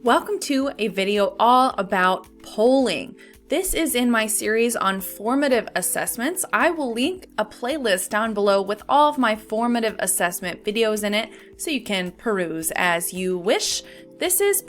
Welcome to a video all about polling. This is in my series on formative assessments. I will link a playlist down below with all of my formative assessment videos in it so you can peruse as you wish. This is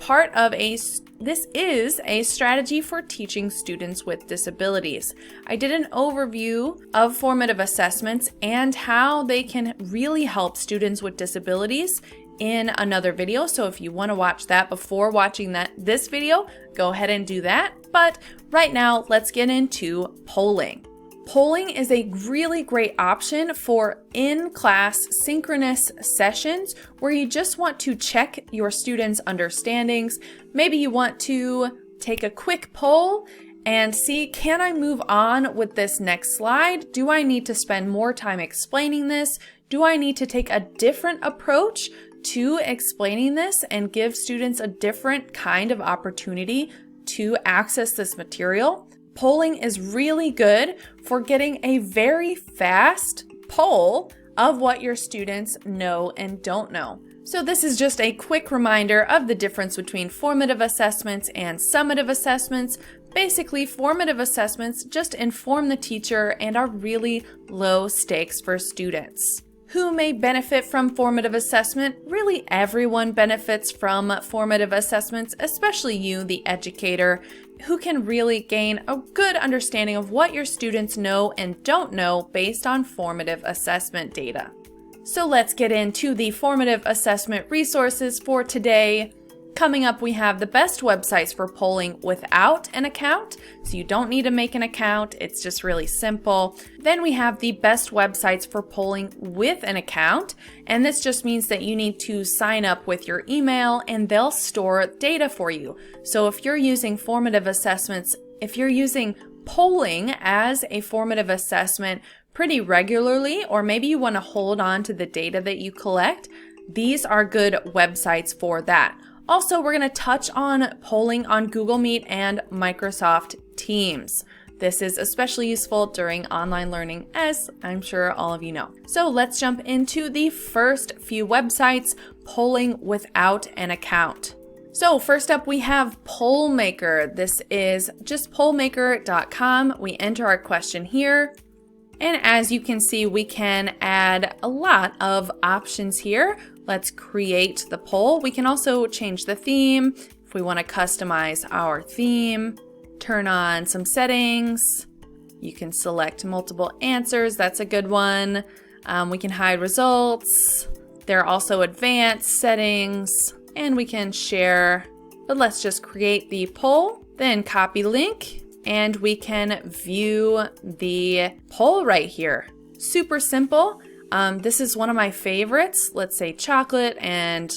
a strategy for teaching students with disabilities. I did an overview of formative assessments and how they can really help students with disabilities in another video. So if you want to watch that before watching this video, go ahead and do that. But right now, let's get into polling. Polling is a really great option for in-class synchronous sessions where you just want to check your students' understandings. Maybe you want to take a quick poll and see, can I move on with this next slide? Do I need to spend more time explaining this? Do I need to take a different approach to explaining this and give students a different kind of opportunity to access this material? Polling is really good for getting a very fast poll of what your students know and don't know. So this is just a quick reminder of the difference between formative assessments and summative assessments. Basically, formative assessments just inform the teacher and are really low stakes for students. Who may benefit from formative assessment? Really, everyone benefits from formative assessments, especially you, the educator, who can really gain a good understanding of what your students know and don't know based on formative assessment data. So let's get into the formative assessment resources for today. Coming up, we have the best websites for polling without an account. So you don't need to make an account. It's just really simple. Then we have the best websites for polling with an account. And this just means that you need to sign up with your email and they'll store data for you. So if you're using formative assessments, if you're using polling as a formative assessment pretty regularly, or maybe you want to hold on to the data that you collect, these are good websites for that. Also, we're going to touch on polling on Google Meet and Microsoft Teams. This is especially useful during online learning, as I'm sure all of you know. So let's jump into the first few websites, polling without an account. So first up, we have Pollmaker. This is just pollmaker.com. We enter our question here. And as you can see, we can add a lot of options here. Let's create the poll. We can also change the theme if we want to customize our theme, turn on some settings. You can select multiple answers. That's a good one. We can hide results. There are also advanced settings and we can share, but let's just create the poll, then copy link, and we can view the poll right here. Super simple. This is one of my favorites. Let's say chocolate and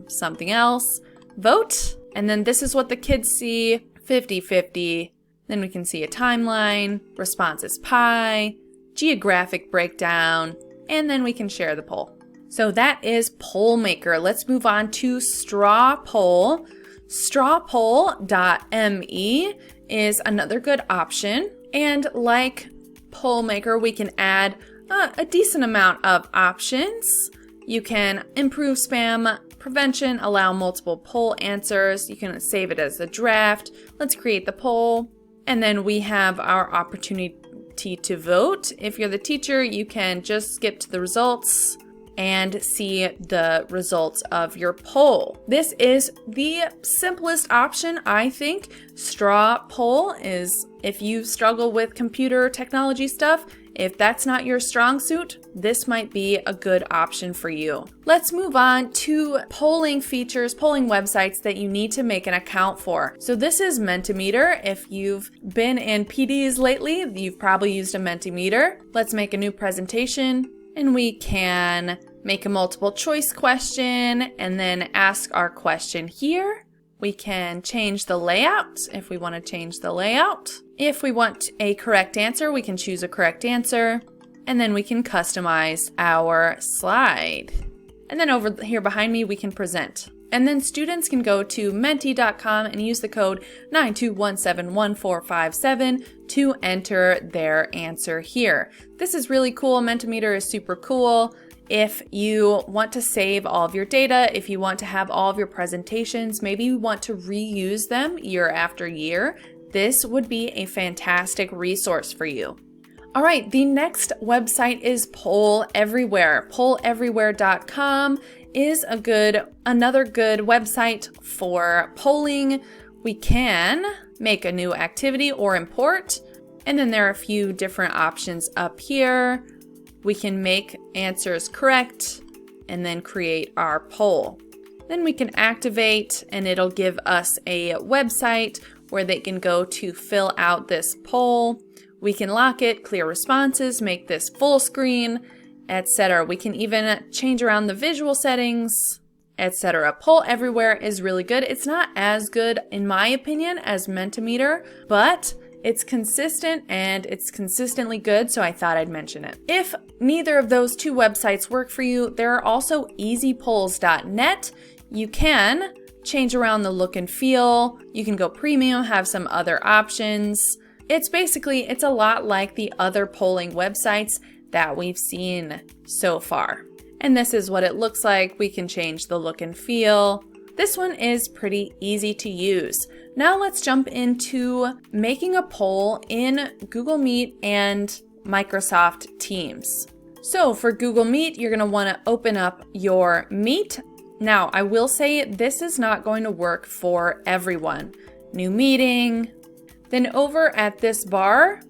something else. Vote. And then this is what the kids see, 50-50. Then we can see a timeline, responses pie, geographic breakdown, and then we can share the poll. So that is Pollmaker. Let's move on to Straw Poll. Strawpoll.me is another good option. And like Pollmaker, we can add a decent amount of options. You can improve spam prevention, allow multiple poll answers. You can save it as a draft. Let's create the poll. And then we have our opportunity to vote. If you're the teacher, you can just skip to the results and see the results of your poll. This is the simplest option, I think. Straw poll is if you struggle with computer technology stuff. If that's not your strong suit, this might be a good option for you. Let's move on to polling features, polling websites that you need to make an account for. So this is Mentimeter. If you've been in PDs lately, you've probably used a Mentimeter. Let's make a new presentation and we can make a multiple choice question and then ask our question here. We can change the layout if we want to change the layout. If we want a correct answer, we can choose a correct answer. And then we can customize our slide. And then over here behind me, we can present. And then students can go to menti.com and use the code 92171457 to enter their answer here. This is really cool. Mentimeter is super cool. If you want to save all of your data, if you want to have all of your presentations, maybe you want to reuse them year after year, this would be a fantastic resource for you. All right, the next website is Poll Everywhere. Polleverywhere.com is another good website for polling. We can make a new activity or import, and then there are a few different options up here. We can make answers correct and then create our poll. Then we can activate, and it'll give us a website where they can go to fill out this poll. We can lock it, clear responses, make this full screen, etc. We can even change around the visual settings, etc. Poll Everywhere is really good. It's not as good, in my opinion, as Mentimeter, but it's consistent and it's consistently good, so I thought I'd mention it. If neither of those two websites work for you, there are also EasyPolls.net. You can change around the look and feel. You can go premium, have some other options. It's a lot like the other polling websites that we've seen so far. And this is what it looks like. We can change the look and feel. This one is pretty easy to use. Now let's jump into making a poll in Google Meet and Microsoft Teams. So for Google Meet, you're going to want to open up your Meet. Now, I will say this is not going to work for everyone. New meeting. Then over at this bar,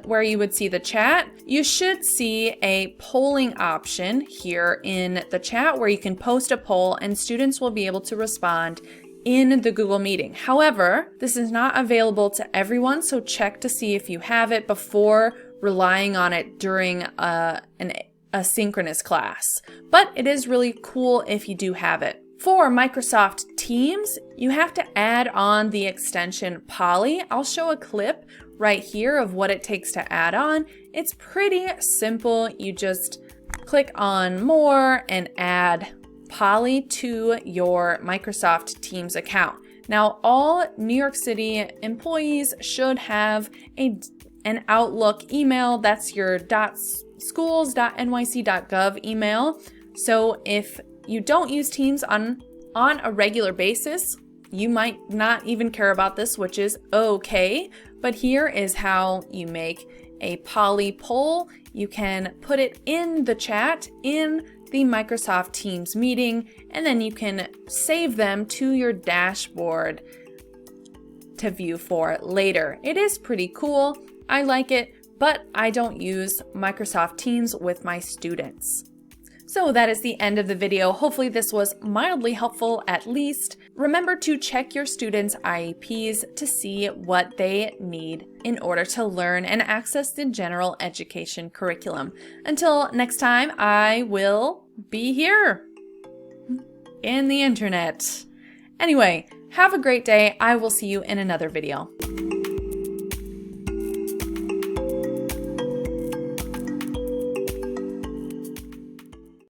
where you would see the chat, you should see a polling option here in the chat where you can post a poll and students will be able to respond in the Google meeting. However, this is not available to everyone, so check to see if you have it before relying on it during an asynchronous class. But it is really cool if you do have it. For Microsoft Teams, you have to add on the extension Poly. I'll show a clip right here of what it takes to add on. It's pretty simple. You just click on More and add Poly to your Microsoft Teams account. Now, all New York City employees should have an Outlook email. That's your schools.nyc.gov email. So if you don't use Teams on a regular basis, you might not even care about this, which is okay. But here is how you make a Poly poll. You can put it in the chat in the Microsoft Teams meeting, and then you can save them to your dashboard to view for later. It is pretty cool. I like it, but I don't use Microsoft Teams with my students. So that is the end of the video. Hopefully this was mildly helpful at least. Remember to check your students' IEPs to see what they need in order to learn and access the general education curriculum. Until next time, I will be here in the internet. Anyway, have a great day. I will see you in another video.